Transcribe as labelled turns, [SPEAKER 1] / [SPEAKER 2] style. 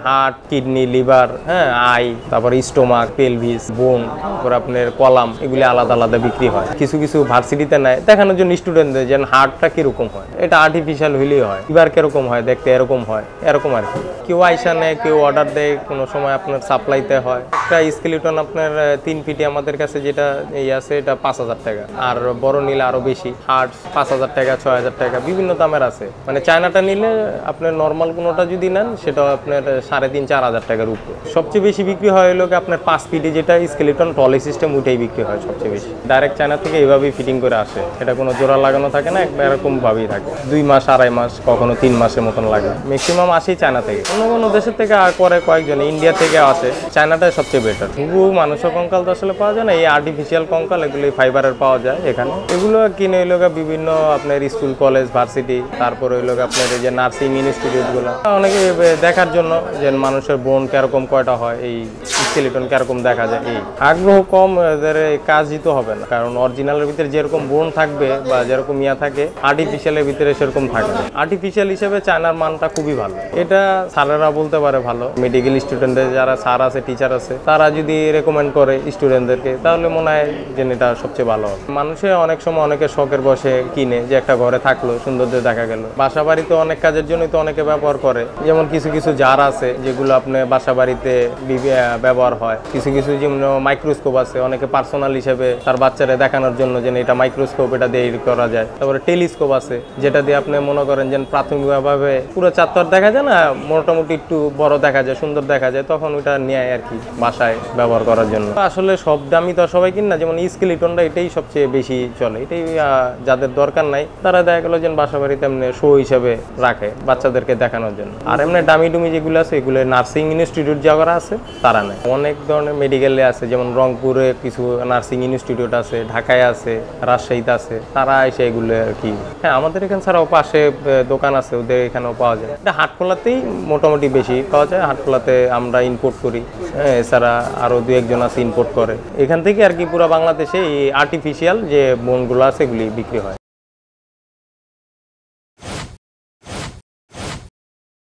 [SPEAKER 1] Heart, kidney, liver, হ্যাঁ, I, তারপরে stomach, pelvis, বোন, তারপর আপনার কলাম, এগুলি আলাদা আলাদা বিক্রি হয়। কিছু কিছু ভার্সিটিতে নেয় দেখানোর জন্য স্টুডেন্টদের যেন হার্টটা কিরকম হয়, এটা আর্টিফিশিয়াল হইলেই হয়, লিভার কিরকম হয় দেখতে এরকম হয়, এরকম আর কি। কেউ আইসা নেয়, কেউ অর্ডার দেয়, কোনো সময় আপনার সাপ্লাইতে হয়। একটা স্কেলিটন আপনার 3 ফিটে আমাদের কাছে যেটা এই আছে এটা 5,000 টাকা, আর বড় নিলে আরো বেশি। হার্ট 5,000 টাকা, 6,000 টাকা, বিভিন্ন দামের আছে। মানে চায়নাটা নিলে আপনার নর্মাল কোনোটা যদি নেন সেটা আপনার 3,500-4,000 টাকার উপরে। সবচেয়ে বেশি বিক্রি হয় হলো আপনার 5 ফিটে যেটা স্কেলিটন ট্রলি সিস্টেম, ওইটাই বিক্রি হয় সবচেয়ে বেশি। ডাইরেক্ট চায়না থেকে এইভাবেই ফিটিং করে আসে, এটা কোনো জোড়া লাগানো থাকে না, এরকম ভাবেই থাকে। 2 মাস, 2.5 মাস, কখনো 3 মাসের মতন লাগে। ম্যাক্সিমাম আসেই চায়না থেকে। অন্য কোনো দেশের থেকে করে কয়েকজন, ইন্ডিয়া থেকে আসে। চায়নাটাই সবচেয়ে বেটার। হুবহু মানুষের কঙ্কাল তো আসলে পাওয়া যায় না, এই আর্টিফিশিয়াল কঙ্কাল এগুলো ফাইবারের পাওয়া যায় এখানে। এগুলো কিনে হইলো বিভিন্ন আপনার স্কুল, কলেজ, ভার্সিটি, তারপরে হইলো আপনার এই যে নার্সিং ইনস্টিটিউটগুলো, অনেকে দেখার জন্য যে মানুষের বোন কিরকম কয়টা হয়, এই স্কেলিটন কিরকম দেখা যায়। এই আগ্রহ কম, এদের কাজ দিতে হবে না, কারণ অরিজিনালের ভিতরে যেরকম বোন থাকবে বা যেরকম ইয়া থাকে, আর্টিফিশিয়ালের ভিতরে সেরকম থাকে না। আর্টিফিশিয়াল হিসেবে চায়নার মানটা খুবই ভালো। এটা স্যারেরা বলতে পারে ভালো, মেডিকেল স্টুডেন্টদের যারা স্যার আছে, টিচার আছে, তারা যদি রেকমেন্ড করে স্টুডেন্টদেরকে, তাহলে মনে হয় যে এটা সবচেয়ে ভালো হবে। মানুষে অনেক সময় অনেকে শখের বসে কিনে, যে একটা ঘরে থাকলো, সৌন্দর্য দেখা গেল। বাসা বাড়িতে অনেক কাজের জন্যই তো অনেকে ব্যবহার করে, যেমন কিছু কিছু জার আছে যেগুলো আপনি বাসা বাড়িতে ব্যবহার হয়। কিছু কিছু যেমন মাইক্রোস্কোপ আছে, অনেকে পার্সোনাল হিসেবে তার বাচ্চারা দেখানোর জন্য যে এটা মাইক্রোস্কোপ, এটা দিয়ে করা যায়। তারপরে টেলিস্কোপ আছে, যেটা দিয়ে আপনি মনে করেন যে প্রাথমিকভাবে পুরো চাত্তর দেখা যায় না, মোটামুটি একটু বড় দেখা যায়, সুন্দর দেখা যায়, তখন ওটা নেয় আর কি বাসায় ব্যবহার করার জন্য। আসলে সব দামি তো সবাই কিন না, যেমন স্কেলিটনটা এটাই সবচেয়ে বেশি চলে। এটাই যাদের দরকার নাই তারা দেখা গেল যে বাসা বাড়িতে এমনি শো হিসেবে রাখে বাচ্চাদেরকে দেখানোর জন্য। আর এমনি দামি ডুমি যেগুলো আছে এগুলো নার্সিং ইনস্টিটিউট যারা আছে তারা নেয়। অনেক ধরনের মেডিকেলে আছে, যেমন রংপুরে কিছু নার্সিং ইনস্টিটিউট আছে, ঢাকায় আছে, রাজশাহীতে আছে, তারা এসে এগুলো আর কি। হ্যাঁ, আমাদের এখানে ছাড়াও পাশে দোকান আছে, ওদের এখানেও পাওয়া যায়। এটা হাটখোলাতেই মোটামুটি বেশি পাওয়া যায়। হাটখোলাতে আমরা ইম্পোর্ট করি, এছাড়া আরো 2-1 জন আছে ইম্পোর্ট করে। এখান থেকে আর কি পুরো বাংলাদেশে এই আর্টিফিশিয়াল যে বোনগুলো আছে এগুলি বিক্রি হয়।